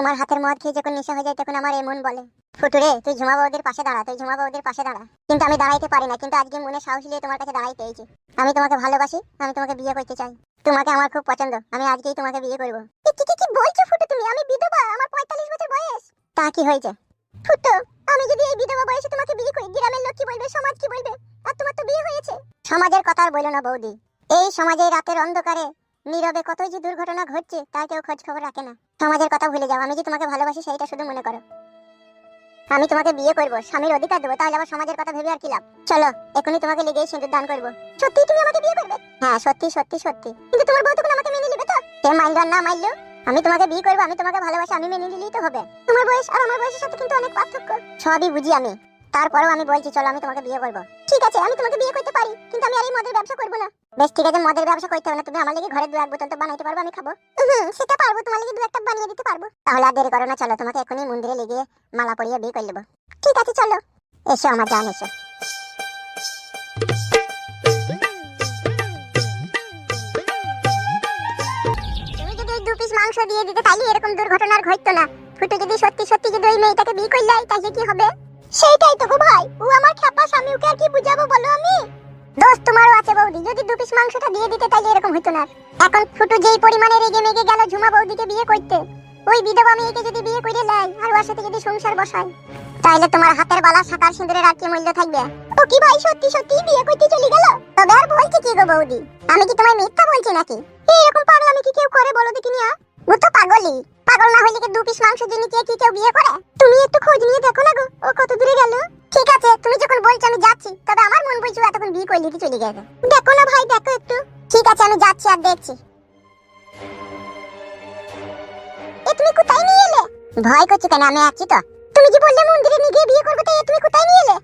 তোমার হাতের মদ খেয়ে যখন নেশা হয়ে যায় তখন আমার এমন বলে, ফুটুরে তুই ঝুমা বৌদির পাশে দাঁড়া, তুই ঝুমা বৌদির পাশে দাঁড়া। কিন্তু আমি দাঁড়াইতে পারি না, কিন্তু আজকে মনে সাহস নিয়ে তোমার কাছে দাঁড়াইতে এসেছি। আমি তোমাকে ভালোবাসি, আমি তোমাকে বিয়ে করতে চাই। তোমাকে আমার খুব পছন্দ, আমি আজকেই তোমাকে বিয়ে করব। কি বলছো ফুটু তুমি? আমি বিধবা, আমার 45 বছর বয়স। তা কি হয়েছে ফুটু? আমি যদি এই বিধবা বয়সে তোমাকে বিয়ে করি, গ্রামের লোক কি বলবে, সমাজ কি বলবে? আর তোমার তো বিয়ে হয়েছে। সমাজের কথা আর বলো না বৌদি। এই সমাজে রাতের অন্ধকারে নীরবে কতই যে দুর্ঘটনা ঘটছে তার কেউ খোঁজ খবর রাখে না। সমাজের কথা ভুলে যাও, আমি যে তোমাকে ভালোবাসি সেইটা শুধু মনে করো। আমি তোমাকে বিয়ে করব, স্বামীর অধিকার দেবো, তাহলে আবার সমাজের কথা ভেবে আর কি লাভ? চলো এখনই তোমাকে লেগেই সিঁদুর দান করব। সত্যি তুমি আমাকে বিয়ে করবে? হ্যাঁ সত্যি সত্যি সত্যি। কিন্তু তোমার বউ তখন আমাকে মেনে নেবে তো? সে মানলো আর না মানলো, আমি তোমাকে বিয়ে করব, আমি তোমাকে ভালোবাসি, আমি মেনে নিলেই তো হবে। তোমার বয়স আর আমার বয়সের সাথে কিন্তু অনেক পার্থক্য। সবই বুঝি আমি, তারপরেও আমি বলছি চলো আমি তোমাকে বিয়ে করব। ঠিক আছে আমি তোমাকে বিয়ে করতে পারি, কিন্তু আমি আর এই মদের ব্যবসা করব না। বেশ ঠিক আছে, মদের ব্যবসা করতে হবে না, তুমি আমার লাগি ঘরে 2-1 বোতল তো বানাইতে পারবে, আমি খাবো। সেটা পারবো, তোমার লাগি 2-1টা বানিয়ে দিতে পারবো। তাহলে আর দেরি করো না, চলো তোমাকে এখনই মন্দিরে লেগে মালা পরিয়ে বিয়ে করে নেবো। ঠিক আছে চলো, এসো আমার জান এসো। তুমি যদি এই 2 পিস মাংস দিয়ে দিতে তাহলে এরকম দুর্ঘটনা আর ঘটতো না। ফুটু যদি সত্যি সত্যি যদি ওই মেয়েটাকে বিয়ে করলে তাহলে কি হবে? সেইটাই তো গো ভাই, ও আমার খ্যাপা স্বামী, ওকে আর কি বুঝাবো বলো আমি? দোষ তোমারও আছে বৌদি, যদি 2 পিস মাংসটা দিয়ে দিতে তাহলে এরকম হতো না। এখন ফুটু যেই পরিমাণে রেগে মেগে গেল ঝুমা বৌদিকে বিয়ে করতে, ওই বিধবা মেয়েকে যদি বিয়ে করে লাই আর ওর সাথে যদি সংসার বসায়, তাহলে তোমার হাতের বালা শাকার সিঁদুরের আর কি মূল্য থাকবে? ও কি ভাই সত্যি সত্যি বিয়ে করতে চলে গেল? তবে আর বলছি কি গো বৌদি, আমি কি তোমায় মিথ্যা বলছি নাকি? এরকম পাগলামি কি কেউ করে বলো দেখি নিয়া? ও তো পাগলই, পাগল না হইলে কি 2 পিস মাংস জন্য কি কেউ বিয়ে করে? তুমি একটু খোঁজ নিয়ে দেখো না গো, ও কত দূরে গেল। ঠিক আছে তুমি যখন বলছো আমি যাচ্ছি, তবে আমার মন বলছে এতক্ষণ বিয়ে করলি কি চলে গেছে। দেখো না ভাই দেখো একটু। ঠিক আছে আমি যাচ্ছি আর দেখছি। এ তুমি কোথায় নিয়ে এলে? ভয় করছো কেন? আমি আছি তো। তুমি যে বললে মন্দিরে নিয়ে গিয়ে বিয়ে করবে, তাই তুমি কোথায় নিয়ে এলে?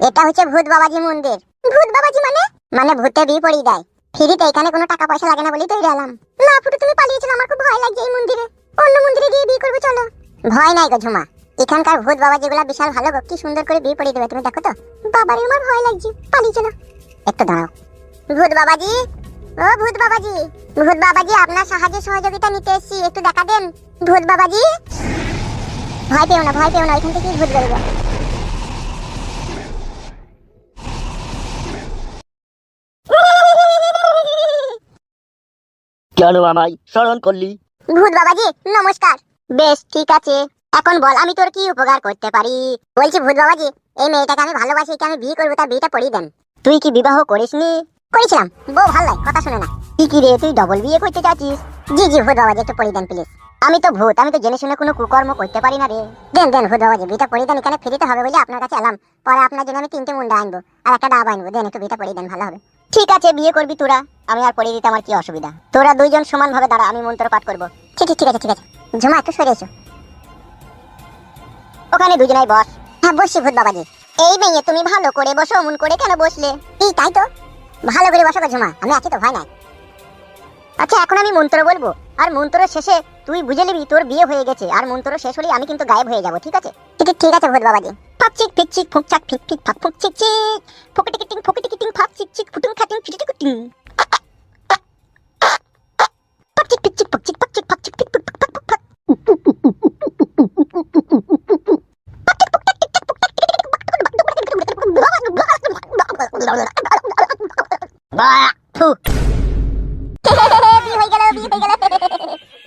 এটা হচ্ছে ভূত বাবাজি মন্দির। ভূত বাবাজি মানে? মানে ভূতে বিয়ে পড়িয়ে দেয় ফ্রিতে, এখানে কোনো টাকা পয়সা লাগে না বলেই তো এলাম। না ফুটু তুমি পালিয়েছিলে, আমার খুব ভয় লাগছে এই মন্দিরে। অন্য মন্দিরে গিয়ে বিয়ে করবে চলো। ভয় নাই গো ঝুমা, এখানকার ভূত বাবাজিগুলা বিশাল ভালো গো, কি সুন্দর করে বিয়ে পড়িয়ে দেবে, তুমি দেখো তো। বাবারে আমার ভয় লাগছে, পালিয়ে চলো। একটু দাঁড়াও। ভূত বাবাজি, ও ভূত বাবাজি, ভূত বাবাজি আপনার সাহায্য সহযোগিতা নিতে এসেছি, একটু দেখা দেন। ভূত বাবাজি, ভয় পেও না, ভয় পেও না, এখান থেকেই ভূত বেরোবে। কেন আমায় স্মরণ করলি? ভূত বাবাজি নমস্কার। বেশ ঠিক আছে, এখন বল আমি তোর কি উপকার করতে পারি? বলছি ভূত বাবাজি, এই মেয়েটাকে আমি ভালোবাসি, একে আমি বিয়ে করবো, তার বিয়েটা পড়িয়ে দেন। তুই কি বিবাহ করিসনি? করেছিলাম, বউ ভালো লাগে, কথা শুনে না। কি রে তুই ডবল বিয়ে করতে চাচ্ছিস? জি জি ভূত বাবাজি একটু পড়িয়ে দেন প্লিজ। আমি তো ভূত, আমি তো জেনে শুনে কোনো কুকর্ম করতে পারি না রে। দেন দেন ভূত বাবাজি, বিয়েটা পড়িয়ে দেন, এখানে ফ্রিতে হবে বলে আপনার কাছে এলাম। পরে আপনার জন্য আমি 3টে মুন্ডা আনবো আর একটা ডাব আনবো, দেন একটু বিয়েটা পড়িয়ে দেন, ভালো হবে। ঠিক আছে বিয়ে করবি তোরা, আমি আর পড়িয়ে দিতে আমার কি অসুবিধা? তোরা দুইজন সমান ভাবে দাঁড়া, আমি মন্ত্র পাঠ করবো। ঠিক ঠিক আছে ঠিক আছে। ঝুমা একটু সরে এসো। ওখানে দুজনাই বস। হ্যাঁ বসছি ভূত বাবাজি। এই মেয়ে তুমি ভালো করে বসো, অমন করে কেন বসলে? এই তাই তো, ভালো করে বসো গো ঝুমা, আমি আছি তো, ভয় নাই। আচ্ছা এখন আমি মন্ত্র বলবো, আর মন্ত্র শেষে তুই বুঝে নিবি তোর বিয়ে হয়ে গেছে, আর মন্ত্র শেষ হলেই আমি কিন্তু গায়েব হয়ে যাবো, ঠিক আছে? ঠিক আছে ভূত বাবাজি। ফাকচিক ফিকচিক ফুকচাক ফিক ফিক ফাক ফুক চিক চিক ফকটিকিটিং ফকটিকিটিং ফাক চিক চিক ফুটুং খাটিং ফিটিটিকুটিং ফাকচিক ফিকচিক ফকচিক ফাকচিক ফাকচিক ফিক ফুক ফাক ফুক ফাক বিয়ে হয়ে গেল, বিয়ে হয়ে গেল।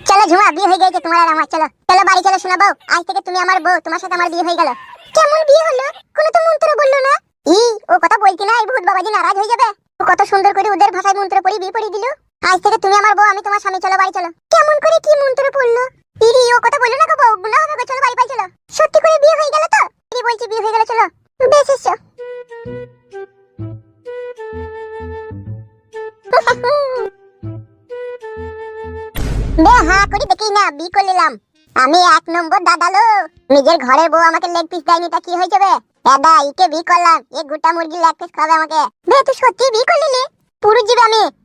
চলো ঝুমা বিয়ে হয়ে গেছে তোমার আর আমার, চলো চলো বাড়ি চলো। শোনা বউ, আজ থেকে তুমি আমার বউ, তোমার সাথে আমার বিয়ে হয়ে গেল। কেমন বিয়ে হলো? কোনো তো মন্ত্র বললো না। ও কথা বলতি না, এই ভূত বাবাজি নারাজ হয়ে যাবে। ও কত সুন্দর করে ওদের ভাষায় মন্ত্র পড়ি বিয়ে পড়িয়ে দিল। আজ থেকে তুমি আমার বউ, আমি তোমার স্বামী, চলো বাড়ি চলো। কেমন করে কি মন্ত্র পড়লো? ও কথা বললো না গো বউ, গুনাহ হবে গো, চলো বাড়ি পাই চলো। সত্যি করে বিয়ে হয়ে গেল তো? বলছি বিয়ে হয়ে গেল, চলো। বেশ এসো। বে হ্যাঁ করি দেখি না, বিয়ে করে নিলাম। আমি 1 নম্বর দাদালো। নিজের ঘরের বউ আমাকে লেগ পিস দেয়নি, তা কি হয়েছে বে? দাদা একে বিয়ে করলাম, এ গোটা মুরগি লেগ পিস খাবে আমাকে। বে তুই সত্যি বিয়ে করলি? পুরুষ জীবে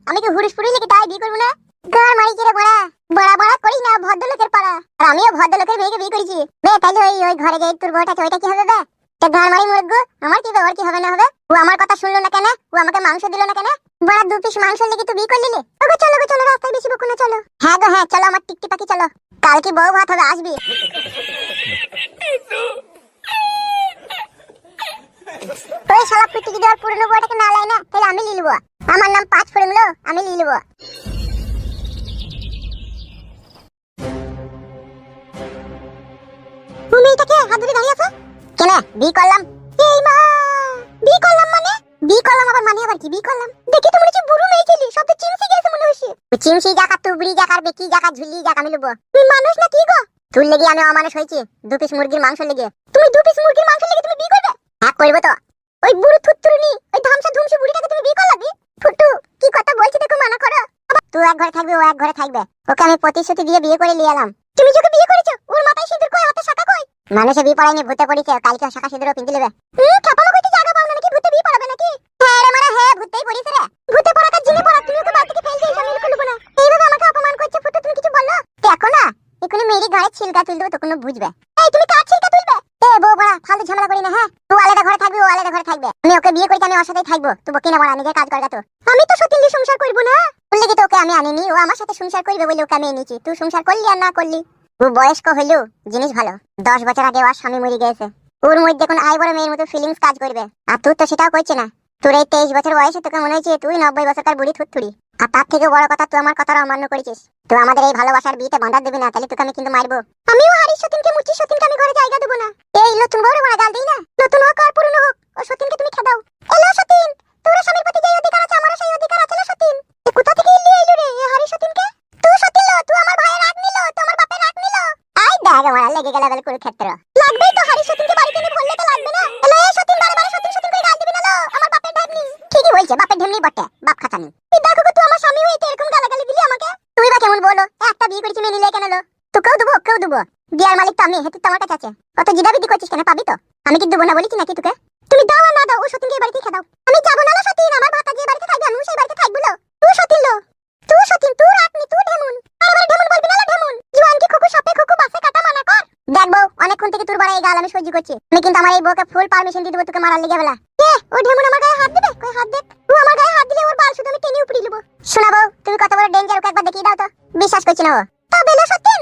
আমি কি হুরুস পুরুষ লিখে তাই বিয়ে করবো না? গার মারি কি রে বড়া, বড়া বড়া করি না, ভদ্রলোকের পাড়া। আর আমিও ভদ্রলোকের মেয়েকে বিয়ে করেছি। বে তাহলে ওই ঘরে যে তোর বউটা আছে ওইটা কি হবে বে? তা গার মারি মুরগু, আমার কি ব্যাপার, কি হবে না হবে? ও আমার কথা শুনলো না কেন? ও আমাকে মাংস দিল না কেন? বড়া 2 পিস মাংস লেগে তুই বিয়ে করলি? ওগো চলো গো চলো, রাস্তায় বেশি বকো না, চলো। হ্যাঁ গো হ্যাঁ চলো, আমার টিকটি পাখি চলো। কালকে বউ ভাত হবে, আসবি। ওই শালা ফুটি যদি আর পুরনো বউটাকে না লাই না, তাহলে আমি লিলব। আমার নাম পাঁচ ফড়িংলো, আমি লিলব। তুমি এটাকে হাত ধরে দাঁড়িয়ে আছো কেন? বি করলাম। এই মা, বি করলাম মানে? বি করলাম আবার মানে আবার কি বি করলাম? দেখি তো মনে হচ্ছে বুড়ো মেয়ে ছিলি, সব তো চিমসি গেছে মনে হচ্ছে। চিমসি জাকা, তুবড়ি জাকার, বেকি জাকা, ঝুলি জাকা আমি লব। তুমি মানুষ না কি গো? তুই লেগে আমি অমানুষ হইছি, 2 পিস মুরগির মাংস লেগে। তুমি 2 পিস মুরগির মাংস লেগে তুমি বি করবে? হ্যাঁ করব তো। ওই বুড়ো থুততুরনি, ওই ধামসা ধুমসি বুড়িটাকে তুমি বি করলাবি? ফুটু কি কথা বলছি দেখো, মানা করো। তুই এক ঘরে থাকবি, ও এক ঘরে থাকবে। ওকে আমি প্রতিশ্রুতি দিয়ে বিয়ে করে নিয়ে এলাম। তুমি যাকে বিয়ে করেছো ওর মাথায় সিঁদুর কই, হাতে শাখা কই? মানুষে বিয়ে পড়ায়নি, ভূতে পড়েছে, কালকে শাখা সিঁদুরও পিনতে নেবে। খাপামা কইতে জায়গা পাও না নাকি? ভূতে বিয়ে পড়াবে নাকি? হ্যাঁ রে মারা, হ্যাঁ ভূতেই পড়িছে রে। ভূতে পড়াকার জিনে পড়া, তুমি ওকে বাড়ি থেকে ফেল দিয়ে সামনে খুলবো না। এইভাবে আমাকে অপমান করছে ফুটু, তুমি কিছু বললো? দেখো না, এখনি মেরি ঘরে ছিলকা তুলবে তো কোনো বুঝবে। এই তুমি কার ছিলকা তুলবে? এ বউ বড়া, ফালতু ঝামেলা করি না। হ্যাঁ তুই আলাদা ঘরে থাকবি, ও আলাদা ঘরে থাকবে। আমি ওকে বিয়ে করেছি, আমি ওর সাথেই থাকবো। তুই বকি না বড়া, নিজের কাজ করগা তো। আমি তো সত্যি সংসার করব না বললে কি? তো ওকে আমি আনিনি, ও আমার সাথে সংসার করবে বলে ওকে আমি এনেছি। তুই সংসার করলি আর না করলি, ও বয়স্ক হইলো জিনিস ভালো। 10 বছর আগে ওর স্বামী মরে গেছে, ওর মধ্যে কোন আই বড় মেয়ের মতো ফিলিংস কাজ করবে। আর তুই তো সেটাও করছিস না। তোর এই 23 বছর বয়সে তোকে মনে হচ্ছে তুই 90 বছরকার বুড়ি থুতথুড়ি। আর তার থেকে বড় কথা, তুই আমার কথাটা অমান্য করেছিস। তুই আমাদের এই ভালোবাসার বিয়েতে বাঁধা দিবি না, তাহলে তোকে আমি কিন্তু মারবো। আমিও হারিস সতীনকে, মুচি সতীনকে আমি ঘরে জায়গা দেবো না। এই নতুন বড় বড় গাল দিই না, নতুন হোক আর পুরনো হোক, ও সতীনকে তুমি খেদাও। এলো সতীন, তোর স্বামীর প্রতি যে অধিকার আছে আমারও সেই অধিকার আছে। সতীন এ কোথা থেকে এলি এলো রে এ হারিস সতীনকে? তুই সতীন লো, তুই আমার ভাইয়ের রাগ নিল, তোমার বাপের রাগ নিল। আই দেখ আমার লেগে গেল বলে কুরুক্ষেত্র। লাগবেই তো, হারিস সতীনকে বাড়িতে এনে বললে তো লাগবে না? এলো এই সতীন, বারে বারে সতীন সতীন করে গাল দিবি না লো, আমার বাপের ঢেমনি। ঠিকই বলছে, বাপের ঢেমনি বটে, বাপ খাতানি। তুই দেখো তুই আমার স্বামী হইতে এরকম গালাগালি দিলি আমাকে। তুই বা কেমন বলো, একটা বিয়ে করেছি মেনে নিলে কেন লো? তোকেও দেবো, ওকেও দেবো। বিয়ার মালিক তো আমি, হেতু তো আমার কাছে আছে। কত জিদাবিদি করছিস কেন? পাবি তো। আমি কি দেবো না বলেছি নাকি তোকে? তুমি দাও আর না দাও, ও সতীনকে এই বাড়িতে খেদাও। আমি যাবো না সতীন, আমার ভাতা যে বাড়িতে থাকবে আমি সেই বাড়িতে থাকবো লো। তুই সতীন লো, তুই সতীন, তুই রাখনি, তুই ঢেমুন। আবার ঢেমুন বলবি না ঢেমুন। জোয়ান কি খুকু সাপে খুকু বাসে কাটা, মানা কর। দেখ বউ, অনেকক্ষণ থেকে তোর বড় এই গাল আমি সহ্য করছি। আমি কিন্তু আমার এই বউকে ফুল পারমিশন দিয়ে দেবো তোকে মারার লেগে বেলা। ও ঢেমুন আমার গায়ে হাত দিবে? কই হাত দেখ। ও আমার গায়ে হাত দিলে ওর বাল শুধু আমি টেনে উপড়ি নেবো। শোনা বউ, তুমি কত বড় ডেঞ্জার, ওকে একবার দেখিয়ে দাও তো। বিশ্বাস করছি না ও। তা বেলো সতীন,